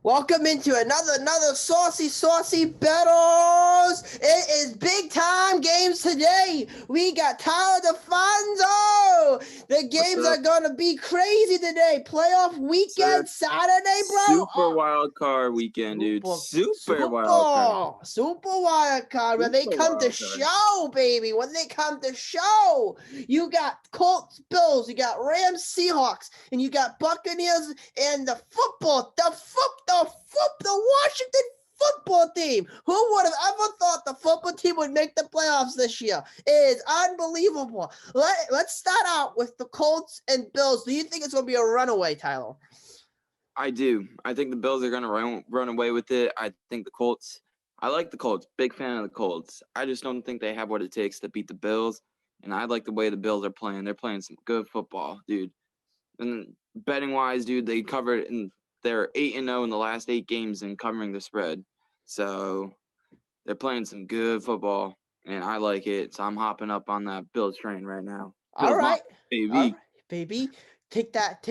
Welcome into another saucy battles. It is big time games today. We got Tyler DeFonso. The What's games are up? gonna be crazy today. Playoff Sir? weekend Saturday, bro. Super wild card weekend, dude. Super, Super wild card. super wild card. When they Super come to wild card. show, baby. When they come to show, you got Colts, Bills, you got Rams, Seahawks, and you got Buccaneers and the Washington football team. Who would have ever thought the football team would make the playoffs this year? It is unbelievable. Let's start out with the Colts and Bills. Do you think it's going to be a runaway, Tyler? I do. I think the Bills are going to run away with it. I think the Colts. I like the Colts. Big fan of the Colts. I just don't think they have what it takes to beat the Bills. And I like the way the Bills are playing. They're playing some good football, dude. And betting wise, dude, they covered in they're 8-0 in the last 8 games and covering the spread. So they're playing some good football, and I like it. So I'm hopping up on that Bills train right now. All Bills right, Mafia, all baby. right, baby. Take that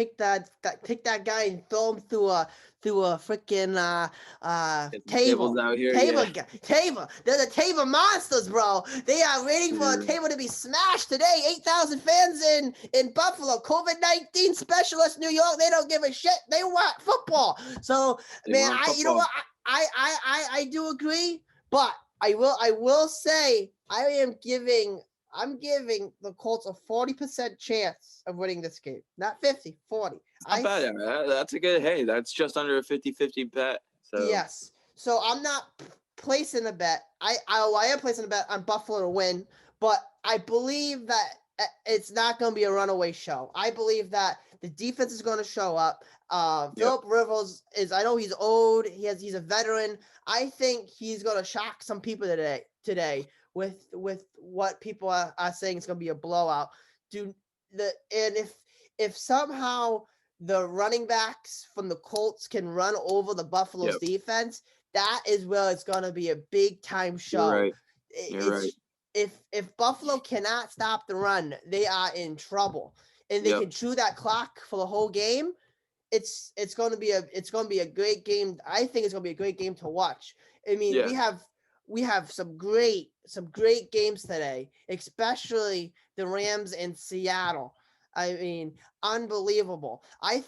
guy and throw him through a freaking Get some tables table. out here, Table, yeah. table. They're the table monsters, bro. They are waiting for a Dude. table to be smashed today. 8,000 fans in Buffalo. COVID-19 specialist New York. They don't give a shit. They want football. So, They man, want you know football. what? I do agree, but I will say I'm giving the Colts a 40% chance of winning this game. Not 50, 40. It's not bad. That's a good. Hey, that's just under a 50-50 bet. So Yes. So I'm not placing a bet. I am placing a bet on Buffalo to win, but I believe that it's not going to be a runaway show. I believe that the defense is going to show up. yep. Philip Rivers is. I know he's old. He's a veteran. I think he's going to shock some people today with what people are saying it's going to be a blowout. If somehow the running backs from the Colts can run over the Buffalo's Yep. defense, that is where it's going to be a big time You're show. right. You're right. It's if Buffalo cannot stop the run, they are in trouble, and they Yep. can chew that clock for the whole game. It's going to be a great game. I think it's going to be a great game to watch. I mean, Yeah. we have some great games today, especially the Rams in Seattle. I mean, unbelievable. I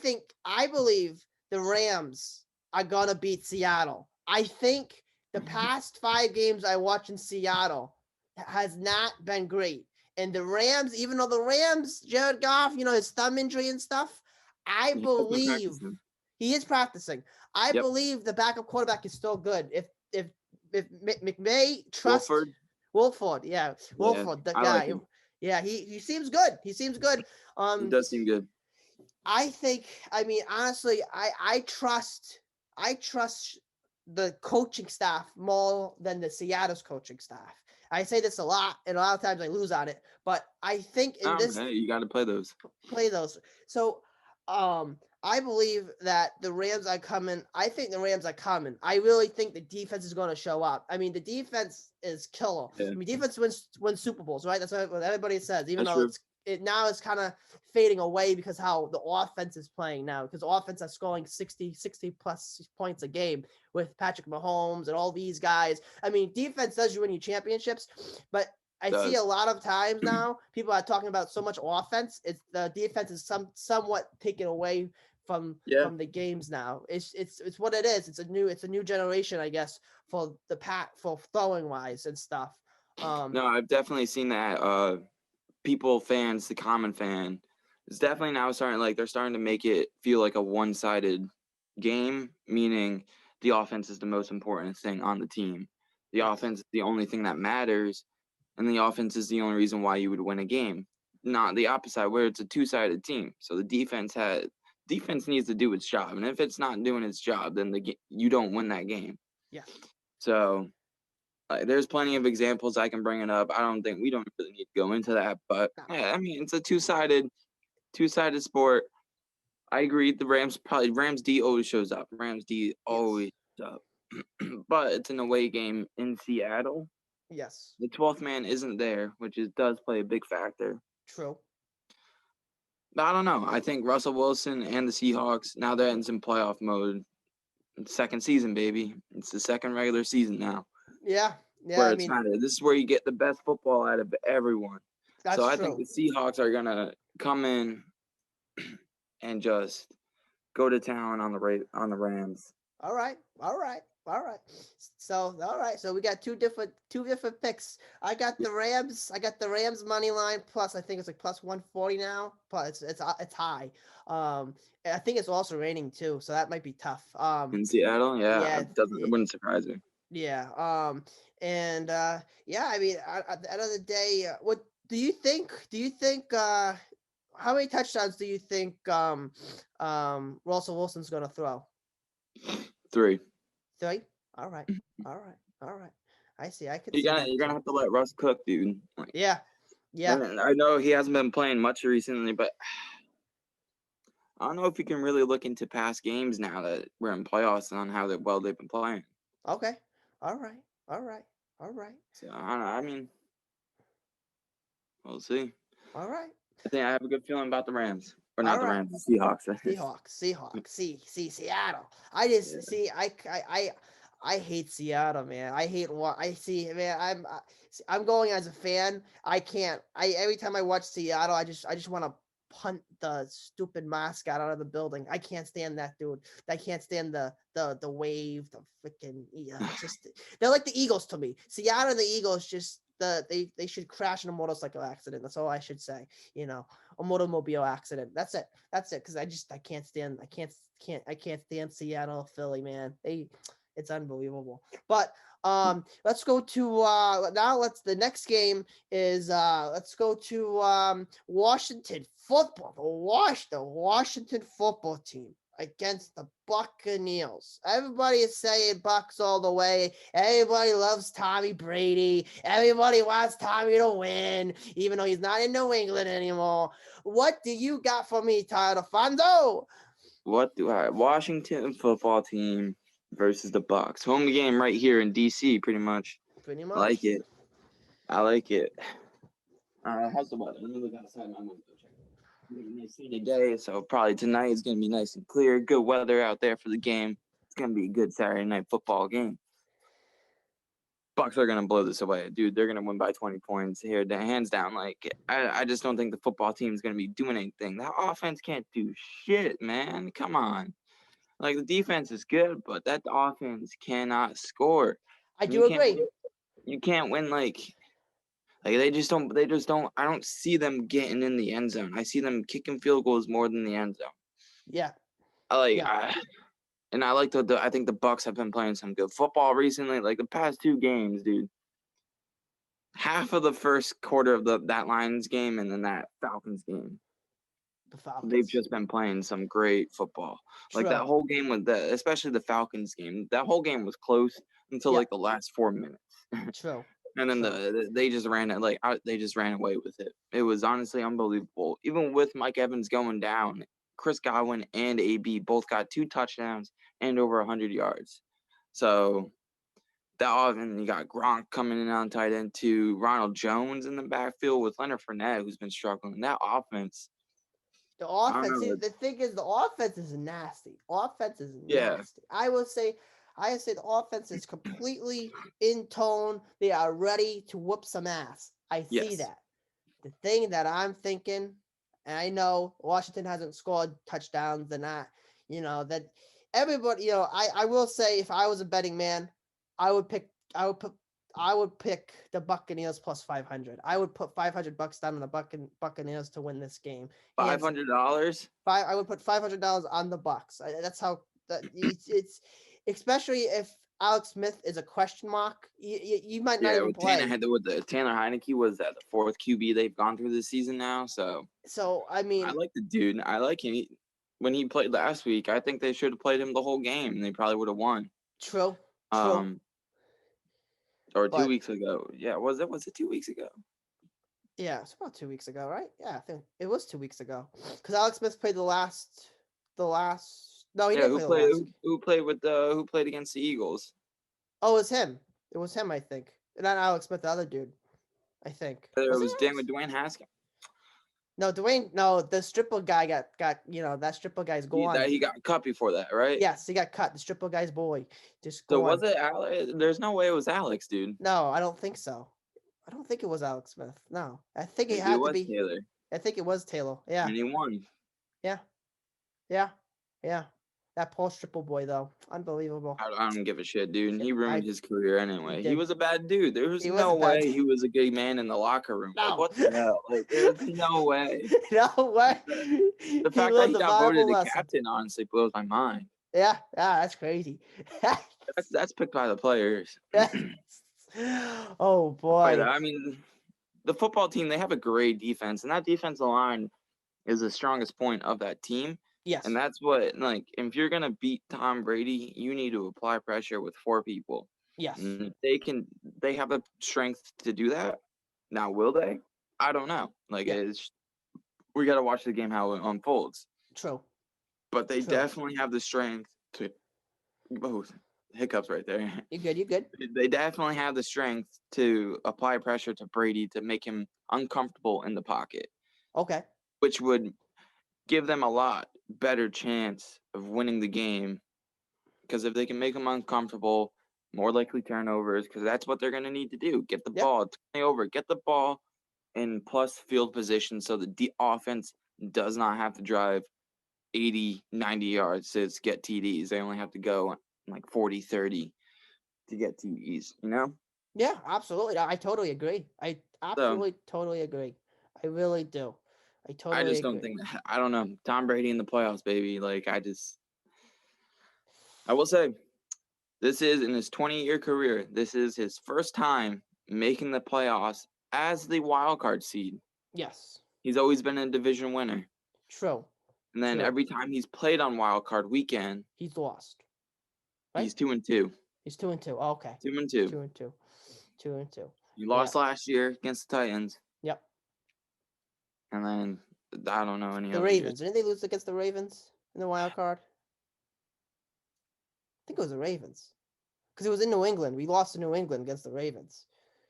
believe the Rams are gonna beat Seattle. I think the past 5 games I watched in Seattle has not been great. And the Rams, even though the Rams, Jared Goff, his thumb injury and stuff, I He has been believe practicing. he is practicing. I Yep. believe the backup quarterback is still good. If McVay trusts Wolford. Wolford, yeah, Yeah. Wolford, the I like guy. him. Yeah, he seems good. He seems good. He does seem good. I think. I mean, honestly, I trust the coaching staff more than the Seattle's coaching staff. I say this a lot, and a lot of times I lose on it. But I think in this Hey, you got to play those. play those. So, I believe that the Rams are coming. I think the Rams are coming. I really think the defense is going to show up. I mean, the defense is killer. Yeah. I mean, defense wins Super Bowls, right? That's what everybody says. Even That's though true. it's kind of fading away because how the offense is playing now. Because the offense are scoring 60 plus points a game with Patrick Mahomes and all these guys. I mean, defense does you win you championships, but I see a lot of times now people are talking about so much offense. It's the defense is somewhat taken away Yeah. from the games now. It's what it is. It's a new generation, I guess, for for throwing wise and stuff. No, I've definitely seen that. Fans, the common fan, is definitely now starting they're starting to make it feel like a one-sided game, meaning the offense is the most important thing on the team. The Yes. offense is the only thing that matters, and the offense is the only reason why you would win a game. Not the opposite, where it's a two-sided team. So the defense needs to do its job, and if it's not doing its job, then you don't win that game. Yeah. So there's plenty of examples I can bring it up. I don't think we don't really need to go into that, but No. yeah, I mean it's a two-sided sport. I agree. Rams D always shows up. Rams D Yes. always shows up, but it's an away game in Seattle. Yes. The 12th man isn't there, which does play a big factor. True. But I don't know. I think Russell Wilson and the Seahawks now they're in some playoff mode. second season, baby. It's the second regular season now Yeah, yeah. where I it's mean, matter. This is where you get the best football out of everyone. So that's I think true. the Seahawks are gonna come in and just go to town on the Rams. All right, all right, all right. So all right, so we got two different picks. I got the Rams money line plus. I think it's like plus 140 now. Plus it's high. I think it's also raining too, so that might be tough. In Seattle, yeah, Yeah, it wouldn't surprise me. yeah. And yeah. I mean, at the end of the day, what do you think? Do you think? How many touchdowns do you think Russell Wilson's gonna throw? 3. 3? All right. All right. All right. I see. I could You're see gonna that you're gonna too. have to let Russ cook, dude. Like, Yeah. Yeah. and I know he hasn't been playing much recently, but I don't know if you can really look into past games now that we're in playoffs and on how well they've been playing. Okay. All right. All right. All right. So I don't know. I mean, we'll see. All right. I think I have a good feeling about the Rams, or All not the right. Rams, the Seahawks. Seahawks. See Seattle. I just Yeah. see. I hate Seattle, man. I hate what I see, man. I'm going as a fan. I can't. I every time I watch Seattle, I just want to punt the stupid mascot out of the building. I can't stand that dude. I can't stand the wave, the freaking yeah. Just they're like the Eagles to me. Seattle and the Eagles just they should crash in a motorcycle accident. That's all I should say. You know, a motormobile accident. That's it. That's it. Because I can't stand. I can't stand Seattle, Philly, man. It's unbelievable. But let's go to now. The next game is let's go to Washington football. The Washington football team against the Buccaneers. Everybody is saying Bucks all the way. Everybody loves Tommy Brady. Everybody wants Tommy to win, even though he's not in New England anymore. What do you got for me, Tyler Fonzo? What do I? Washington football team versus the Bucks. Home game right here in DC, pretty much. Pretty I like much. it. I like it. How's the weather? Let me look outside my window. Check. Nice sunny day, so probably tonight is gonna be nice and clear. Good weather out there for the game. It's gonna be a good Saturday night football game. Bucks are gonna blow this away, dude. They're gonna win by 20 points here, hands down. Like I just don't think the football team is gonna be doing anything. That offense can't do shit, man. Come on. Like the defense is good, but that offense cannot score. I You do can't. agree. You can't win like they just don't. They just don't. I don't see them getting in the end zone. I see them kicking field goals more than the end zone. Yeah. I like. Yeah. And I like I think the Bucks have been playing some good football recently. Like the past 2 games, dude. Half of the first quarter of that Lions game and then that Falcons game, The they've Falcons. just been playing some great football. Like that True. whole game with especially the Falcons game. That whole game was close until Yeah. like the last 4 minutes. True. And then True. they just ran it they just ran away with it. It was honestly unbelievable. Even with Mike Evans going down, Chris Godwin and AB both got 2 touchdowns and over 100 yards. So that offense, you got Gronk coming in on tight end too, Ronald Jones in the backfield with Leonard Fournette, who's been struggling. That offense, The I don't offense. know. The thing is, the offense is nasty. Offense is Yeah. nasty. I would say the offense is completely in tone. They are ready to whoop some ass. I see Yes. that. The thing that I'm thinking, and I know Washington hasn't scored touchdowns, and that that everybody. I will say, if I was a betting man, I would pick. I would pick the Buccaneers plus 500. I would put $500 down on the Buccaneers to win this game. $500. I would put $500 on the Bucks. That's how it's especially if Alex Smith is a question mark. You might not Yeah, even with play. Taylor Heineke was that the 4th QB they've gone through this season now. So I mean, I like the dude. I like him. When he played last week, I think they should have played him the whole game and they probably would have won. true. Or 2 But weeks ago. Yeah, was it 2 weeks ago? yeah, it's about 2 weeks ago, right? Yeah, I think it was 2 weeks ago. Because Alex Smith played the last. No, he Yeah, didn't play the last. who played against the Eagles? Oh, it was him. It was him, I think. Not Alex Smith, the other dude. I think. It Was it was Alex? with Dwayne Haskins. No, Dwayne. No, the stripper guy got. That stripper guy's gone. He got cut before that, right? Yes, he got cut. The stripper guy's boy just So gone. was it Alex? There's no way it was Alex, dude. No, I don't think so. I don't think it was Alex Smith. No, I think it Maybe it had to was be. Taylor, I think it was Taylor. Yeah, and he won. yeah, yeah, yeah. That poor stripper boy though, unbelievable. I don't give a shit, dude. And he I ruined his career he anyway. He did. was a bad dude. There was He was a no bad way dude. he was a good man in the locker room. Like, No. what the hell? Like, there's no way. No way. The He fact that learned he a got valuable voted the lesson. captain honestly blows my mind. Yeah, that's crazy. That's picked by the players. Oh boy. But I mean, the football team, they have a great defense, and that defensive line is the strongest point of that team. Yes. And that's what, like, if you're gonna beat Tom Brady, you need to apply pressure with 4 people. Yes. And they have the strength to do that. Now, will they? I don't know. Like, Yeah. we got to watch the game how it unfolds. True. But they True. definitely have the strength to. Oh, hiccups right there. You good? You good? They definitely have the strength to apply pressure to Brady to make him uncomfortable in the pocket, Okay. which would give them a lot better chance of winning the game. Because if they can make him uncomfortable, more likely turnovers, because that's what they're going to need to do. Get the Yep. ball, turn it over, get the ball in plus field position so the offense does not have to drive 80, 90 yards to get TDs. They only have to go like 40, 30 to get TDs, you know? Yeah, absolutely. I totally agree. I absolutely totally agree. I really do. I totally I just agree. don't think I don't know. Tom Brady in the playoffs, baby. Like I will say, this is in his 20-year career, this is his first time making the playoffs as the wild card seed. Yes. He's always been a division winner. True. And then True. every time he's played on wild card weekend, He's lost. Right? he's 2-2. He's 2-2. Oh, okay. 2-2. 2-2. 2-2. He lost last year against the Titans. Yep. And then I don't know any The other Ravens. years. Didn't they lose against the Ravens in the wild card? I think it was the Ravens. Because it was in New England. We lost to New England against the Ravens.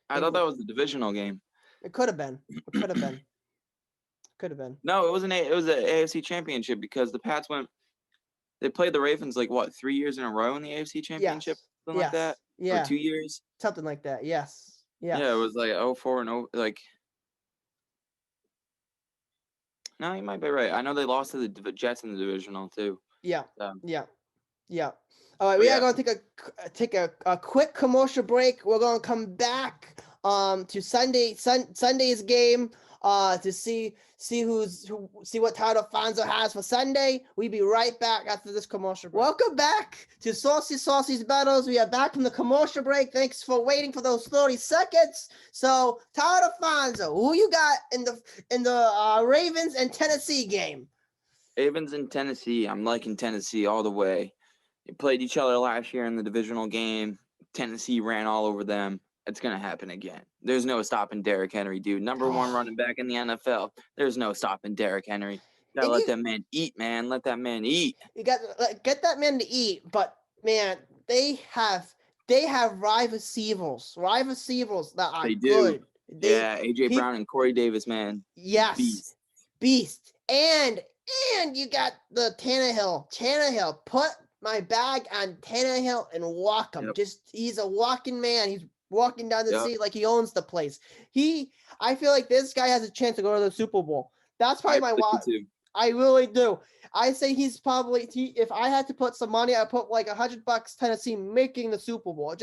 I thought that was the divisional game. It could have been. It could have been. Could have been. No, it was an AFC championship because the Pats they played the Ravens like what, 3 years in a row in the AFC championship? Yes. Something like that? Yeah. Or 2 years? Something like that. Yes. Yes. Yeah, it was like 04 and 0 like. No, you might be right. I know they lost to the Jets in the divisional too. Yeah. So. Yeah. Yeah. All right, we are going to take a quick commercial break. We're going to come back to Sunday's game to see what title Fonzo has for Sunday. We'll be right back after this commercial break. Welcome back to Saucy's Battles. We are back from the commercial break. Thanks for waiting for those 30 seconds. So, Tyler Fonzo, who you got in the Ravens and Tennessee game? Ravens and Tennessee. I'm liking Tennessee all the way. They played each other last year in the divisional game. Tennessee ran all over them. It's going to happen again. There's no stopping Derrick Henry, dude. Number 1 running back in the NFL. There's no stopping Derrick Henry. You gotta let that man eat, man. Let that man eat. You got get that man to eat, but man, they have wide receivers that are good. AJ Brown and Corey Davis, man. Yes, beast. And you got the Tannehill. Put my bag on Tannehill and walk him. Yep. He's a walking man. He's walking down the street like he owns the place. I feel like this guy has a chance to go to the Super Bowl. That's probably my wild. I really do. I say he's probably. If I had to put some money, I'd put like $100 Tennessee making the Super Bowl.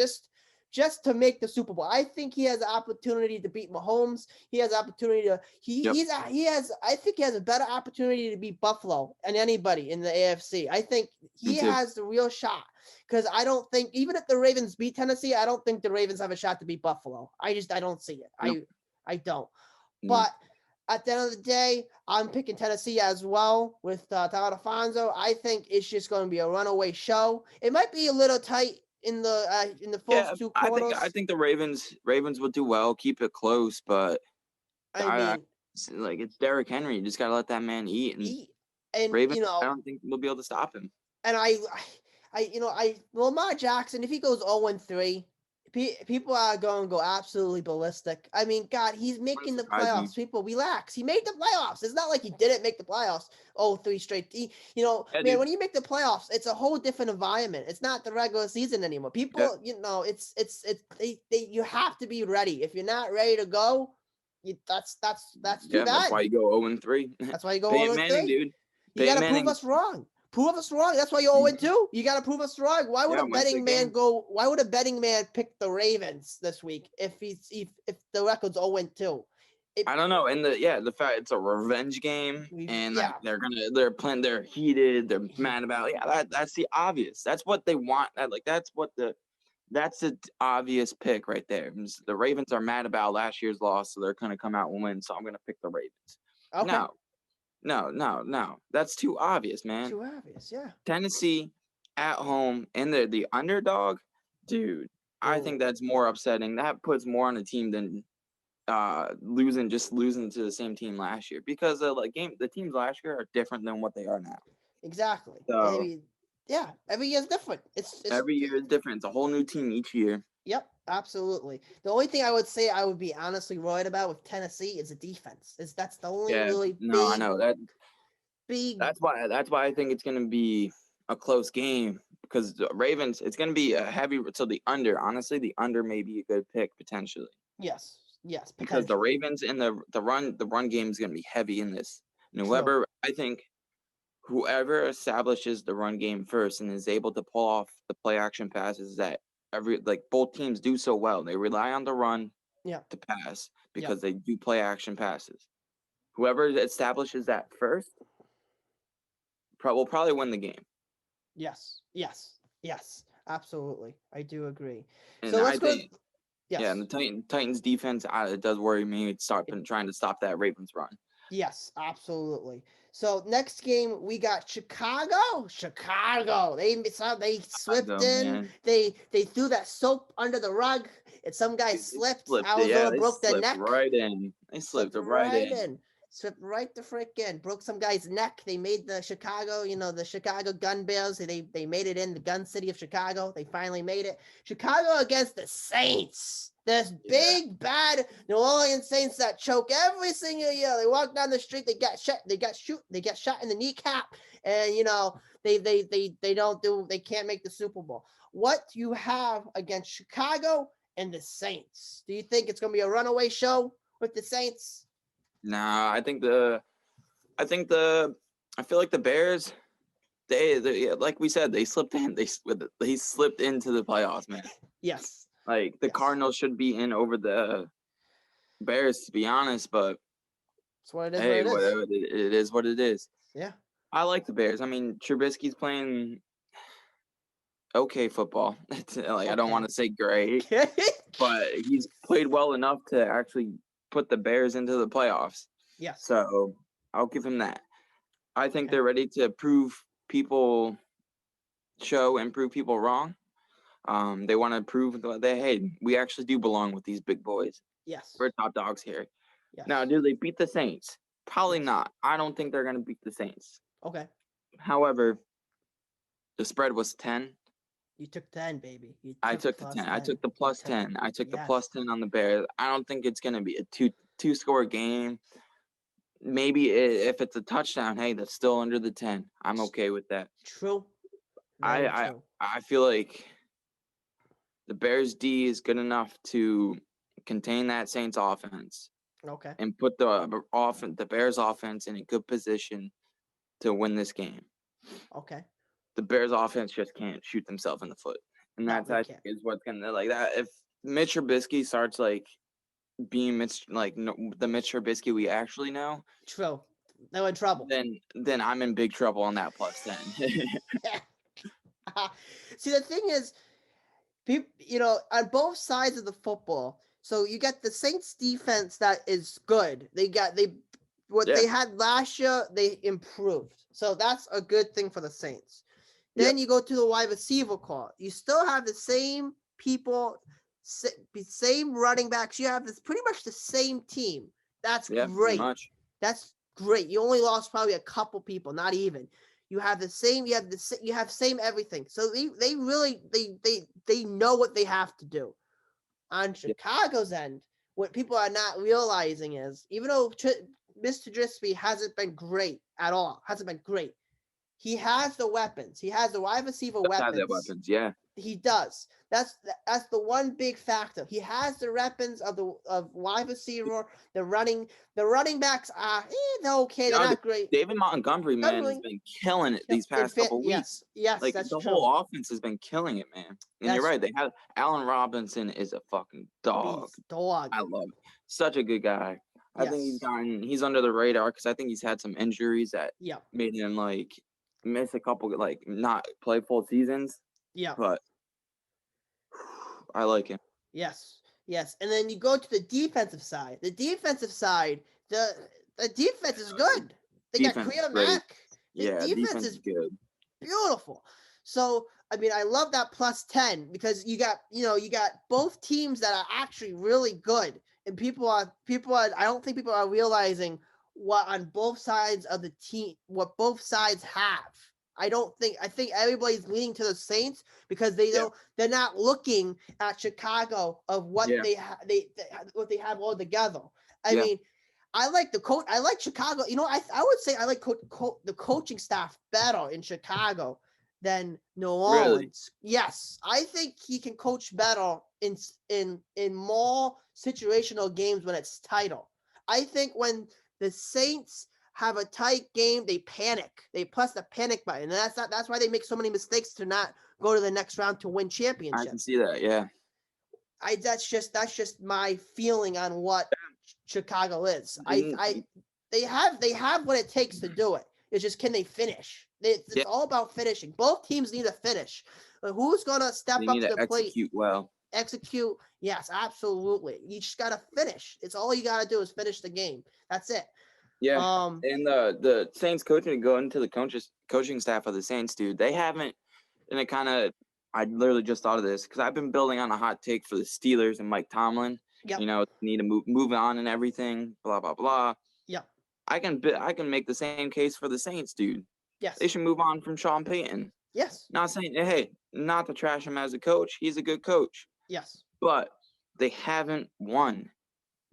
Just to make the Super Bowl. I think he has the opportunity to beat Mahomes. He has the opportunity to I think he has a better opportunity to beat Buffalo and anybody in the AFC. I think he has the real shot. Because I don't think, even if the Ravens beat Tennessee, I don't think the Ravens have a shot to beat Buffalo. I don't see it. Nope. I don't. No. But at the end of the day, I'm picking Tennessee as well with Tyler Fonzo. I think it's just going to be a runaway show. It might be a little tight in the first 2 quarters. I think the Ravens will do well, keep it close, but I mean, like it's Derrick Henry. You just gotta let that man eat. And Ravens, I don't think we'll be able to stop him. And Lamar Jackson, if he goes 0-3, People are going to go absolutely ballistic. I mean, God, he's making the surprise me. playoffs. People, relax. He made the playoffs. It's not like he didn't make the playoffs. Oh, 3 straight. You know, Yeah, man, dude. when you make the playoffs, it's a whole different environment. It's not the regular season anymore. Yeah. People, it's you have to be ready. If you're not ready to go, that's too Yeah, that's bad. why you go 0-3. That's why you go Peyton 0 Manning, 3. dude. You got Peyton to prove Manning. us wrong. Prove us wrong. That's why you're 0-2. You got to prove us wrong. Why would Yeah, a win betting big man game. go? Why would a betting man pick the Ravens this week if the record's 0-2? I don't know. And the fact it's a revenge game, and Yeah. they're heated, they're mad about it. Yeah, that's the obvious. That's what they want. That's the obvious pick right there. The Ravens are mad about last year's loss, so they're gonna come out and win. So I'm gonna pick the Ravens. Okay. No. That's too obvious, man. Too obvious. Yeah. Tennessee at home and they're the underdog, dude. I think that's more upsetting. That puts more on the team than losing to the same team last year, because the teams last year are different than what they are now. Exactly. So I mean, yeah, every year's different. It's every year is different. It's a whole new team each year. Yep, absolutely. The only thing I would say I would be honestly worried about with Tennessee is the defense. That's the only really I know that. big. That's why I think it's gonna be a close game, because the Ravens, it's gonna be a heavy. So the under, honestly, the under may be a good pick potentially. Yes, Because the potentially. Ravens and the run game is gonna be heavy in this. And True. I think whoever establishes the run game first and is able to pull off the play action passes that both teams do so well. They rely on the run Yeah. to pass because they do play action passes. Whoever establishes that first will probably win the game. Yes. Absolutely. I do agree. And So let's I go. think, Yes. yeah, and the Titans defense, it does worry me. It's trying to stop that Ravens run. Yes, absolutely. So next game we got Chicago. They slipped in. Man. They threw that soap under the rug, and some guy slipped. Arizona broke their neck. Right in. They slipped right in. Slipped right the frick in. Broke some guy's neck. They made the Chicago, the Chicago Gun Bears. They made it in the gun city of Chicago. They finally made it. Chicago against the Saints. This big bad New Orleans Saints that choke every single year. They walk down the street, they get shot in the kneecap, and they can't make the Super Bowl. What do you have against Chicago and the Saints? Do you think it's gonna be a runaway show with the Saints? Nah, I feel like the Bears, they like we said, they slipped in. They slipped into the playoffs, man. Yes. Like the Cardinals should be in over the Bears, to be honest, but that's what it is. Hey, whatever, it is what it is. Yeah. I like the Bears. I mean, Trubisky's playing okay football. I don't want to say great, but he's played well enough to actually put the Bears into the playoffs. Yes. So I'll give him that. I think they're ready to prove people wrong. They want to prove that, hey, we actually do belong with these big boys. Yes. We're top dogs here. Yes. Now, do they beat the Saints? Probably not. I don't think they're going to beat the Saints. Okay. However, the spread was 10. You took 10, baby. I took the 10. I took the plus 10. I took the plus 10 on the Bears. I don't think it's going to be a two score game. Maybe if it's a touchdown, hey, that's still under the 10. I'm okay with that. True. I feel like the Bears D is good enough to contain that Saints offense. Okay. And put the Bears offense in a good position to win this game. Okay. The Bears offense just can't shoot themselves in the foot. And I think is what's gonna that. If Mitch Trubisky starts being the Mitch Trubisky we actually know. True. They're in trouble. Then I'm in big trouble on that plus 10. See, the thing is, people, on both sides of the football. So you got the Saints defense that is good. They had last year, they improved. So that's a good thing for the Saints. Then you go to the wide receiver core. You still have the same people, same running backs. You have pretty much the same team. That's great. That's great. You only lost probably a couple people, not even. You have the same. You have same everything. So they really know what they have to do. On Chicago's end, what people are not realizing is, even though Mr. Drisby hasn't been great at all, he has the weapons. He has the wide receiver Does have weapons. that weapons, yeah. He does. That's the one big factor. He has the weapons of wide receiver. The running backs are they're okay. They're not great. David Montgomery, man, has been killing it these past couple weeks. Yes, like that's the true. whole offense has been killing it, man. And you're right. They have Allen Robinson is a fucking dog. Dog. I love it. Such a good guy. I think he's under the radar because I think he's had some injuries that made him like miss a couple, like not play full seasons. Yeah. But I like him. Yes. And then you go to the defensive side. The defense is good. They got Khalil Mack. The defense is good. Beautiful. So I mean, I love that +10 because you got both teams that are actually really good, and people are. I don't think people are realizing what on both sides of the team, what both sides have. I think everybody's leaning to the Saints because they're not looking at Chicago of what they have all together. I mean, I like the coach. I like Chicago. I would say I like the coaching staff better in Chicago than New Orleans. Really? Yes, I think he can coach better in more situational games when it's tighter. I think when the Saints have a tight game, they panic. They press the panic button, and that's why they make so many mistakes to not go to the next round to win championships. I can see that. Yeah. That's just my feeling on what Chicago is. They have what it takes to do it. It's just, can they finish? It's all about finishing. Both teams need to finish. Who's gonna step up to the plate? Execute well. Execute. Yes, absolutely. You just gotta finish. It's all you gotta do is finish the game. That's it. Yeah. And the Saints coaching, go into the coaching staff of the Saints, dude. They haven't, and it kind of, I literally just thought of this because I've been building on a hot take for the Steelers and Mike Tomlin. Yep. Need to move on and everything. Blah blah blah. Yep. I can make the same case for the Saints, dude. Yes. They should move on from Sean Payton. Yes. Not saying, hey, not to trash him as a coach. He's a good coach. Yes. But they haven't won.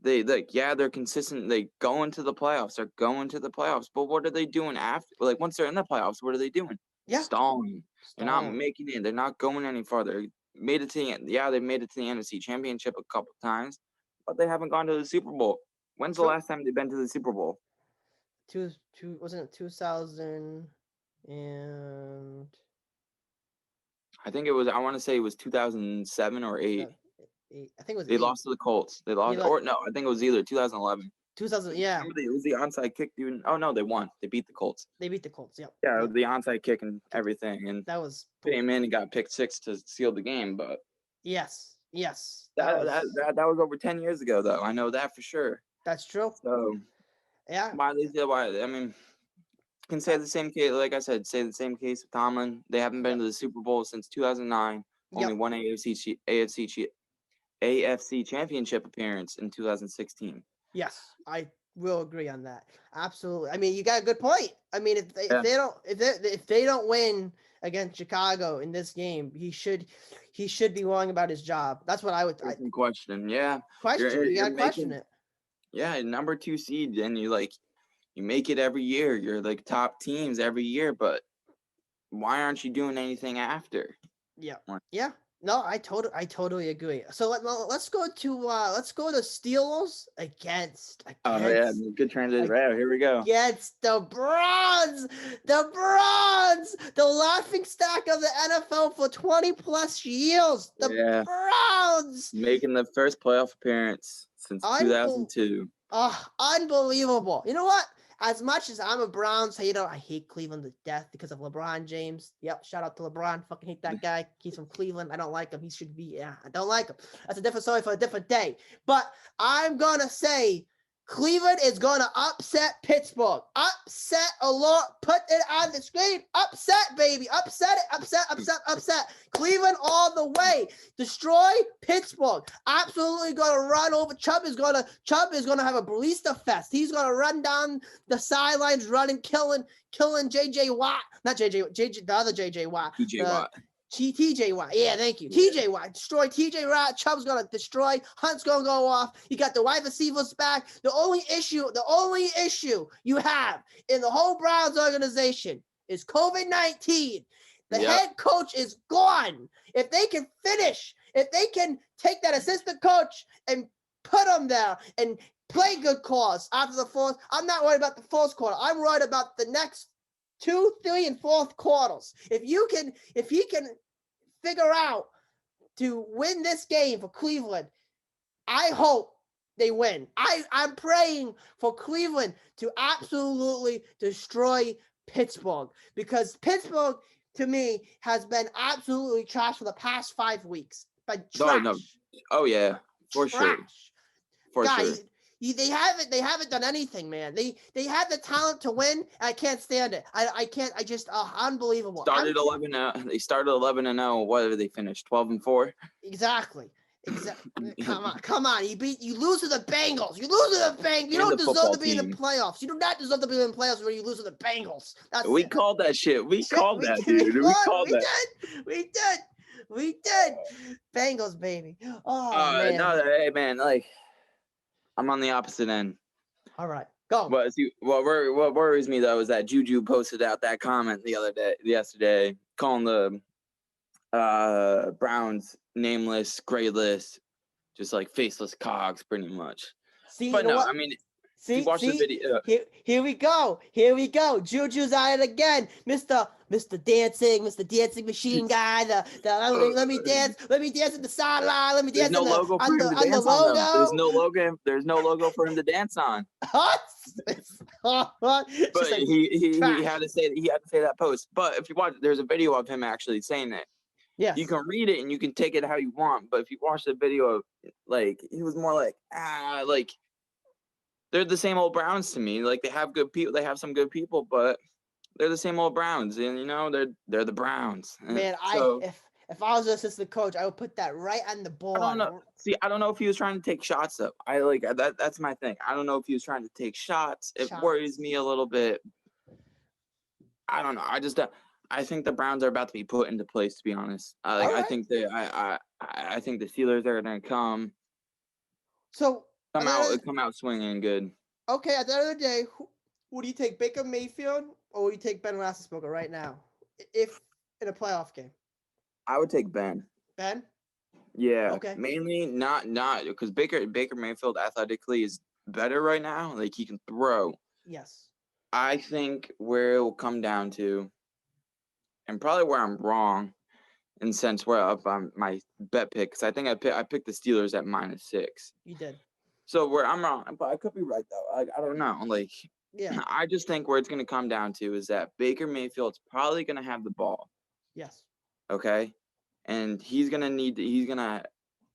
They're consistent. They go into the playoffs. They're going to the playoffs. But what are they doing after? Like, once they're in the playoffs, what are they doing? Yeah. Stalling. They're not making it. They're not going any farther. They made it to the NFC Championship a couple times, but they haven't gone to the Super Bowl. When's the last time they've been to the Super Bowl? Wasn't it 2000 and I think it was. I want to say it was 2007 or 8. I think it was. They lost to the Colts. They lost, or no, I think it was either 2011. 2000, yeah. It was the onside kick, dude. Oh no, they won. They beat the Colts. They beat the Colts. Yep. Yeah, the onside kick and everything, and that was. Peyton Manning got picked 6 to seal the game, but yes. That was over 10 years ago, though. I know that for sure. That's true. So yeah. I mean, can say the same case. Like I said, say the same case with Tomlin. They haven't been to the Super Bowl since 2009. Only one AFC Championship appearance in 2016. Yes, I will agree on that. Absolutely. I mean, you got a good point. I mean, if they don't win against Chicago in this game, he should be wrong about his job. That's what I would question. Yeah. You gotta question it. Yeah, number 2 seed, and you make it every year. You're like top teams every year, but why aren't you doing anything after? Yeah. Yeah. No, I totally agree. So let's go to Steelers against. Oh yeah, good transition. Right, here we go. Against the Browns, the laughing stock of the NFL for 20+ years. The Browns making the first playoff appearance since 2002. Oh, unbelievable! You know what? As much as I'm a Browns hater, I hate Cleveland to death because of LeBron James. Yep, shout out to LeBron. Fucking hate that guy. He's from Cleveland. I don't like him. He should be, I don't like him. That's a different story for a different day. But I'm going to say Cleveland is going to upset Pittsburgh. Upset alert. Put it on the screen. Upset, baby. Upset it. Upset. Cleveland all the way. Destroy Pittsburgh. Absolutely going to run over. Chubb is going to have a barista fest. He's going to run down the sidelines, killing JJ Watt. Not JJ, the other JJ Watt. TJ Watt. TJ Watt. Yeah, thank you. TJ Watt. Destroy TJ Watt. Chubb's going to destroy. Hunt's going to go off. You got the wide receivers back. The only issue you have in the whole Browns organization is COVID-19. The head coach is gone. If they can take that assistant coach and put him there and play good calls after the fourth, I'm not worried about the fourth quarter. I'm worried about the next 2, 3, and fourth quarters. If he can figure out to win this game for Cleveland, I hope they win. I'm praying for Cleveland to absolutely destroy Pittsburgh, because Pittsburgh, to me, has been absolutely trash for the past 5 weeks. But trash. Oh yeah, for sure. For sure. They haven't done anything, man. They have the talent to win. I can't stand it. I can't. I just unbelievable. They started 11-0. What did they finish? 12-4. Exactly. Come on. You lose to the Bengals. You lose to the Bengals. You don't deserve to be in the playoffs. You do not deserve to be in the playoffs when you lose to the Bengals. We called that shit. We called that, dude. We did. Bengals, baby. Oh man. No, hey man, like, I'm on the opposite end. All right, go. But what worries me though is that Juju posted out that comment yesterday, calling the Browns nameless, grayless, just like faceless cogs, pretty much. See, but no, what? I mean, watch the video. Here we go. Juju's at it again, Mr. Dancing machine guy. Let me dance at the sideline. Let me dance on the logo. There's no logo for him to dance on. What? But he had to say that post. But if you watch, there's a video of him actually saying it. Yes. You can read it and you can take it how you want. But if you watch the video, like, he was more like, like, they're the same old Browns to me. Like, they have good people. They have some good people, but they're the same old Browns. And, you know, they're the Browns. Man, if I was an assistant coach, I would put that right on the board. I don't know. See, I don't know if he was trying to take shots, though. That's my thing. I don't know if he was trying to take shots. It worries me a little bit. I don't know. I think the Browns are about to be put into place, to be honest. I think the Steelers are going to come out swinging good. Okay, at the end of the day, who do you take, Baker Mayfield or would you take Ben Roethlisberger right now, if in a playoff game? I would take Ben. Ben? Yeah. Okay. Mainly not because Baker Mayfield athletically is better right now. Like, he can throw. Yes. I think where it will come down to, and probably where I'm wrong, in the sense where up on my bet pick, because I think I picked the Steelers at -6. You did. So where I'm wrong, but I could be right though. I don't know. Like, yeah. I just think where it's going to come down to is that Baker Mayfield's probably going to have the ball. Yes. Okay. And he's going to,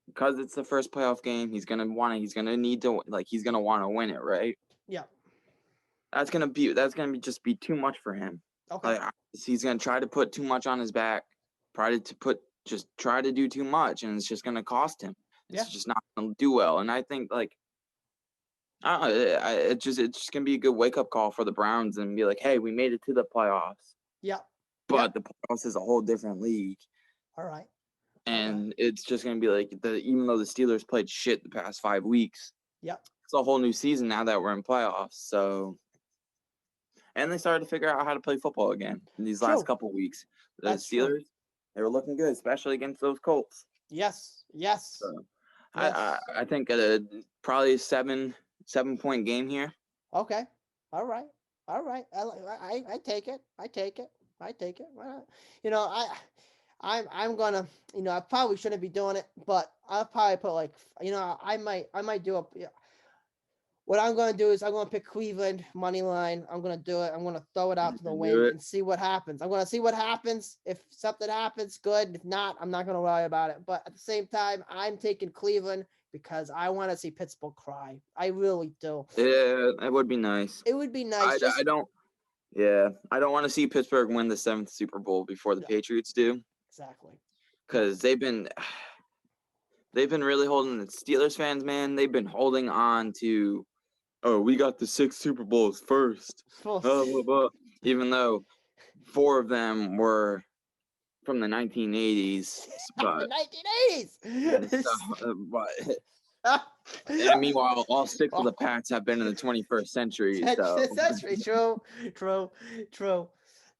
because it's the first playoff game, he's going to want to win it, right? Yeah. That's going to be too much for him. Okay. Like, he's going to try to put too much on his back, try to do too much, and it's just going to cost him. It's just not going to do well. And I think, like, it's just going to be a good wake-up call for the Browns and be like, hey, we made it to the playoffs. Yeah. But the playoffs is a whole different league. All right. And it's just going to be like, even though the Steelers played shit the past 5 weeks, it's a whole new season now that we're in playoffs. So, and they started to figure out how to play football again in these last couple weeks. The Steelers, they were looking good, especially against those Colts. Yes. So, I think probably a 7-point game here. Okay. All right. I take it. You know, I'm gonna, you know, I probably shouldn't be doing it, but I'll probably put, like, you know, I might do what I'm going to do is I'm going to pick Cleveland money line. I'm going to do it. I'm going to throw it out to the wind and see what happens. I'm going to see what happens. If something happens, good. If not, I'm not going to worry about it. But at the same time, I'm taking Cleveland because I want to see Pittsburgh cry. I really do. Yeah, that would be nice. It would be nice. I don't want to see Pittsburgh win the 7th Super Bowl before the Patriots do. Exactly. Because they've been really holding the Steelers fans, man. They've been holding on to, we got the 6 Super Bowls first. Even though 4 of them were from the 1980s, The but 1980s. and meanwhile, all 6 of the Pats have been in the 21st century. So, That's true. True.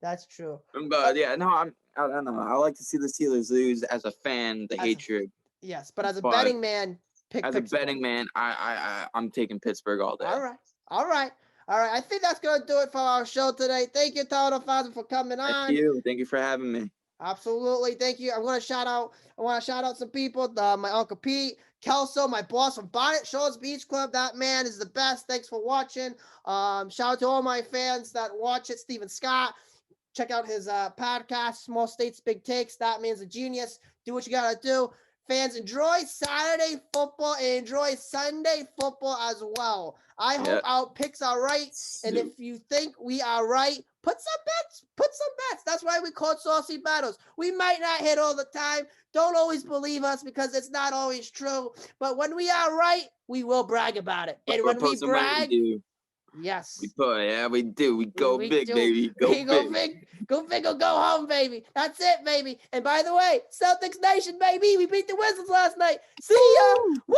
That's true. but yeah, no, I don't know. I like to see the Steelers lose as a fan, the As a- hatred. Yes, but as a But betting man, pick as a Pittsburgh. betting man, I'm taking Pittsburgh all day. All right. All right. All right. I think that's going to do it for our show today. Thank you, Total Father, for coming on. Thank you for having me. Absolutely. Thank you. I want to shout out some people. My Uncle Pete, Kelso, my boss from Bonnet Shores Beach Club. That man is the best. Thanks for watching. Shout out to all my fans that watch it. Stephen Scott. Check out his podcast, Small States, Big Takes. That man's a genius. Do what you got to do. Fans, enjoy Saturday football and enjoy Sunday football as well. I hope our picks are right. And if you think we are right, put some bets. That's why we call it Saucy Battles. We might not hit all the time. Don't always believe us because it's not always true. But when we are right, we will brag about it. And when we brag, yes. We do. We go big, baby. Go big. Go big or go home, baby. That's it, baby. And by the way, Celtics Nation, baby. We beat the Wizards last night. See ya. Woo!